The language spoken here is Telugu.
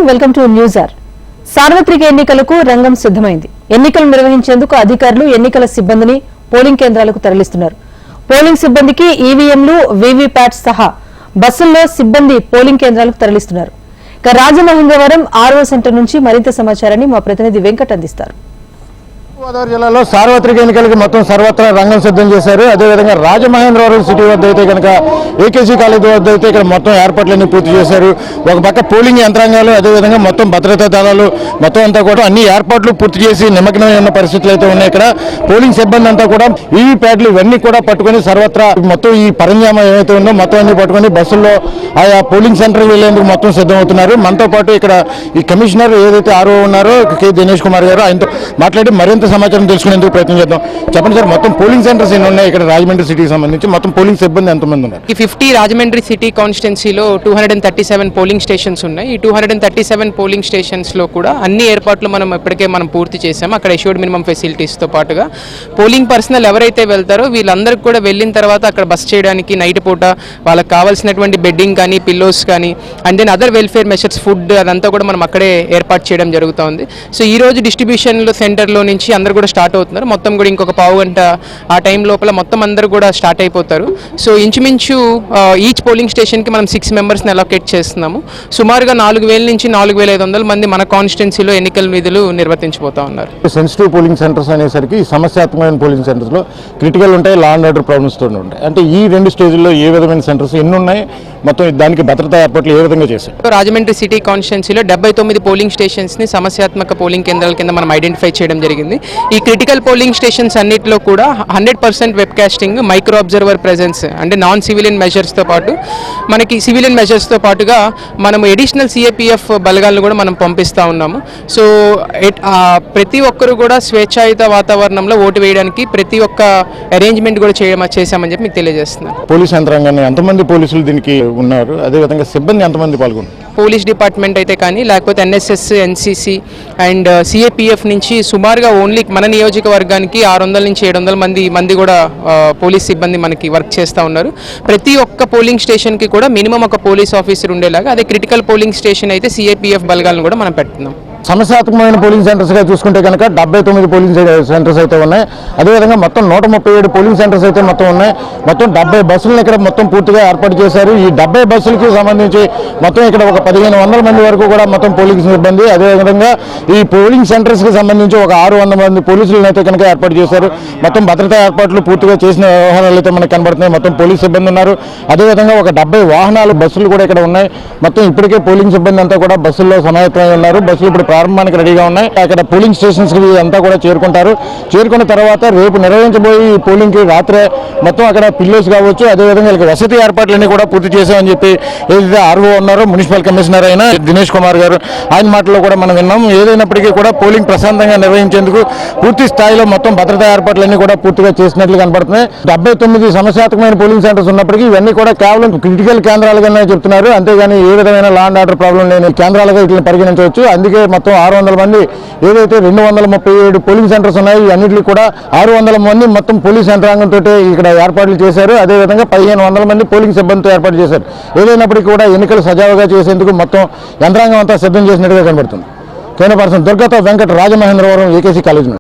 Welcome to news are. సార్వత్రిక ఎన్నికలకు రంగం సిద్దమైంది. ఎన్నికలు నిర్వహించేందుకు అధికారులు ఎన్నికల సిబ్బందిని పోలింగ్ కేంద్రాలకు తరలిస్తున్నారు. పోలింగ్ సిబ్బందికి ఈవీఎంలు, వీవీప్యాట్స్ సహా బస్సుల్లో సిబ్బంది పోలింగ్ కేంద్రాలకు తరలిస్తున్నారు. ఇక రాజమహేంద్రవరం ఆర్ఓ సెంటర్ నుంచి మరింత సమాచారాన్ని మా ప్రతినిధి వెంకట్ అందిస్తారు. గోదావరి జిల్లాలో సార్వత్రిక ఎన్నికలకు మొత్తం సర్వత్రా రంగం సిద్ధం చేశారు. అదేవిధంగా రాజమహేంద్రవరం సిటీ వద్ద అయితే కనుక ఏకేసీ కాలేజ్ వద్ద అయితే ఇక్కడ మొత్తం ఏర్పాట్లన్నీ పూర్తి చేశారు. ఒక పక్క పోలింగ్ యంత్రాంగాలు, అదేవిధంగా మొత్తం భద్రతా దళాలు మొత్తం అంతా కూడా అన్ని ఏర్పాట్లు పూర్తి చేసి నిమగ్నమై ఉన్న పరిస్థితులు అయితే ఉన్నాయి. ఇక్కడ పోలింగ్ సిబ్బంది అంతా కూడా వీవీప్యాట్లు ఇవన్నీ కూడా పట్టుకుని సర్వత్రా మొత్తం ఈ పరంజామా ఏమైతే ఉందో మొత్తం అన్ని పట్టుకుని బస్సుల్లో ఆయా పోలింగ్ సెంటర్ వెళ్లేందుకు మొత్తం సిద్ధమవుతున్నారు. మనతో పాటు ఇక్కడ ఈ కమిషనర్ ఏదైతే ఆర్ఓ ఉన్నారో కె దినేష్ కుమార్ గారు, ఆయనతో మాట్లాడి మరింత సమాచారం తెలుసుకునేందుకు ప్రయత్నం చేద్దాం. చెప్పండి సార్, మొత్తం పోలింగ్ సెంటర్స్ ఎన్ని ఉన్నాయి ఇక్కడ రాజమండ్రి సిటీకి సంబంధించి? మొత్తం పోలింగ్ సిబ్బంది ఎంతమంది ఉన్నారు? ఈ 50 రాజమండ్రి సిటీ కాన్స్టిట్యున్సీలో 237 పోలింగ్ స్టేషన్స్ ఉన్నాయి. ఈ 237 పోలింగ్ స్టేషన్స్లో కూడా అన్ని ఏర్పాట్లు ఇప్పటికే పూర్తి చేసాము. అక్కడ ఎష్యూర్డ్ మినిమం ఫెసిలిటీస్తో పాటుగా పోలింగ్ పర్సనల్ ఎవరైతే వెళ్తారో వీళ్ళందరికీ కూడా వెళ్ళిన తర్వాత అక్కడ బస్ చేయడానికి నైట్ పూట వాళ్ళకి కావాల్సినటువంటి బెడ్డింగ్ కానీ, పిల్లోస్ కానీ, and then other welfare measures, food అదంతా కూడా మనం అక్కడే ఏర్పాటు చేయడం జరుగుతుంది. సో ఈ రోజు డిస్ట్రిబ్యూషన్లో సెంటర్లో నుంచి అందరూ కూడా స్టార్ట్ అవుతున్నారు. మొత్తం కూడా ఇంకొక పావు గంట ఆ టైం లోపల మొత్తం అందరూ కూడా స్టార్ట్ అయిపోతారు. సో ఇంచుమించు ఈచ్ పోలింగ్ స్టేషన్కి మనం 6 మెంబర్స్ని అలొకేట్ చేస్తున్నాము. సుమారుగా 4000 నుంచి 4500 మంది మన కాన్స్టిట్యున్సీలో ఎన్నికల విధులు నిర్వర్తించబోతా ఉన్నారు. సెన్సిటివ్ పోలింగ్ సెంటర్స్ అనేసరికి సమస్యాత్మకమైన పోలింగ్ సెంటర్స్లో క్రిటికల్ ఉంటాయి, లా అండ్ ఆర్డర్ ప్రాబ్లమ్స్ తో ఉంటాయి. అంటే ఈ రెండు స్టేజ్లో ఏ విధమైన సెంటర్స్ ఎన్ని ఉన్నాయి, మొత్తం దానికి భద్రతా ఏర్పాట్లు ఏ విధంగా చేశారు? రాజమండ్రి సిటీ కాన్స్టిట్యున్సీలో 79 పోలింగ్ స్టేషన్స్ని సమస్యాత్మక పోలింగ్ కేంద్రాల కింద మనం ఐడెంటిఫై చేయడం జరిగింది. ఈ క్రిటికల్ పోలింగ్ స్టేషన్స్ అన్నింటిలో కూడా 100% వెబ్కాస్టింగ్, మైక్రో అబ్జర్వర్ ప్రెజెన్స్ అంటే నాన్ సివిలియన్ మెజర్స్తో పాటు మనకి సివిలియన్ మెజర్స్తో పాటుగా మనం ఎడిషనల్ సిఏపిఎఫ్ బలగాలను కూడా మనం పంపిస్తూ ఉన్నాము. సో ప్రతి ఒక్కరు కూడా స్వేచ్ఛాయుత వాతావరణంలో ఓటు వేయడానికి ప్రతి ఒక్క అరేంజ్మెంట్ కూడా చేశామని చెప్పి మీకు తెలియజేస్తున్నాను. పోలీస్ యంత్రాంగాన్ని ఎంతమంది పోలీసులు దీనికి ఉన్నారు, అదేవిధంగా సిబ్బంది ఎంతమంది పాల్గొన్నారు? పోలీస్ డిపార్ట్మెంట్ అయితే కానీ, లేకపోతే ఎన్ఎస్ఎస్, ఎన్సీసీ అండ్ సిఏపిఎఫ్ నుంచి సుమారుగా ఓన్లీ మన నియోజకవర్గానికి 600 నుంచి 700 మంది కూడా పోలీస్ సిబ్బంది మనకి వర్క్ చేస్తూ ఉన్నారు. ప్రతి ఒక్క పోలింగ్ స్టేషన్కి కూడా మినిమం ఒక పోలీస్ ఆఫీసర్ ఉండేలాగా, అదే క్రిటికల్ పోలింగ్ స్టేషన్ అయితే సిఏపిఎఫ్ బలగాలను కూడా మనం పెడుతున్నాం. సమస్యాత్మకమైన పోలింగ్ సెంటర్స్గా చూసుకుంటే కనుక 79 పోలింగ్ సెంటర్స్ అయితే ఉన్నాయి. అదేవిధంగా మొత్తం 137 పోలింగ్ సెంటర్స్ అయితే మొత్తం ఉన్నాయి. మొత్తం 70 బస్సులను ఇక్కడ మొత్తం పూర్తిగా ఏర్పాటు చేశారు. ఈ 70 బస్సులకి సంబంధించి మొత్తం ఇక్కడ ఒక 1500 మంది వరకు కూడా మొత్తం పోలింగ్ సిబ్బంది, అదేవిధంగా ఈ పోలింగ్ సెంటర్స్కి సంబంధించి ఒక 600 మంది పోలీసులను అయితే కనుక ఏర్పాటు చేశారు. మొత్తం భద్రతా ఏర్పాట్లు పూర్తిగా చేసిన వ్యవహారాలు అయితే మనకు కనబడుతున్నాయి. మొత్తం పోలీస్ సిబ్బంది ఉన్నారు. అదేవిధంగా ఒక 70 వాహనాలు, బస్సులు కూడా ఇక్కడ ఉన్నాయి. మొత్తం ఇప్పటికే పోలింగ్ సిబ్బంది అంతా కూడా బస్సుల్లో సమాయత్తమై ఉన్నారు. బస్సులు ఇప్పుడు ప్రారంభానికి రెడీగా ఉన్నాయి. అక్కడ పోలింగ్ స్టేషన్స్ అంతా కూడా చేరుకుంటారు. చేరుకున్న తర్వాత రేపు నిర్వహించబోయే ఈ పోలింగ్ కి రాత్రే మొత్తం అక్కడ పిల్లోస్ కావచ్చు, అదేవిధంగా వసతి ఏర్పాట్లన్నీ కూడా పూర్తి చేశామని చెప్పి ఏదైతే ఆర్ఓ ఉన్నారో మున్సిపల్ కమిషనర్ అయిన దినేష్ కుమార్ గారు, ఆయన మాటల్లో కూడా మనం విన్నాం. ఏదైనప్పటికీ కూడా పోలింగ్ ప్రశాంతంగా నిర్వహించేందుకు పూర్తి స్థాయిలో మొత్తం భద్రతా ఏర్పాట్లన్నీ కూడా పూర్తిగా చేసినట్లు కనబడుతున్నాయి. 79 సమస్యాత్మకమైన పోలింగ్ సెంటర్స్ ఉన్నప్పటికీ ఇవన్నీ కూడా కేవలం క్రిటికల్ కేంద్రాలుగానే చెప్తున్నారు. అంతేగాని ఏ విధమైన లా అండ్ ఆర్డర్ ప్రాబ్లం లేని కేంద్రాలుగా ఇట్లా పరిగణించవచ్చు. అందుకే మొత్తం 600 మంది, ఏదైతే 237 పోలింగ్ సెంటర్స్ ఉన్నాయో అన్నింటికి కూడా 600 మంది మొత్తం పోలీస్ యంత్రాంగంతో ఇక్కడ ఏర్పాట్లు చేశారు. అదేవిధంగా 1500 మంది పోలింగ్ సిబ్బందితో ఏర్పాటు చేశారు. ఏదైనప్పటికీ కూడా ఎన్నికలు సజావుగా చేసేందుకు మొత్తం యంత్రాంగం అంతా సిద్ధం చేసినట్టుగా కనబడుతుంది. కెమెరా పర్సన్ దుర్గతో వెంకట్, రాజమహేంద్రవరం, ఏకేసీ కాలేజ్.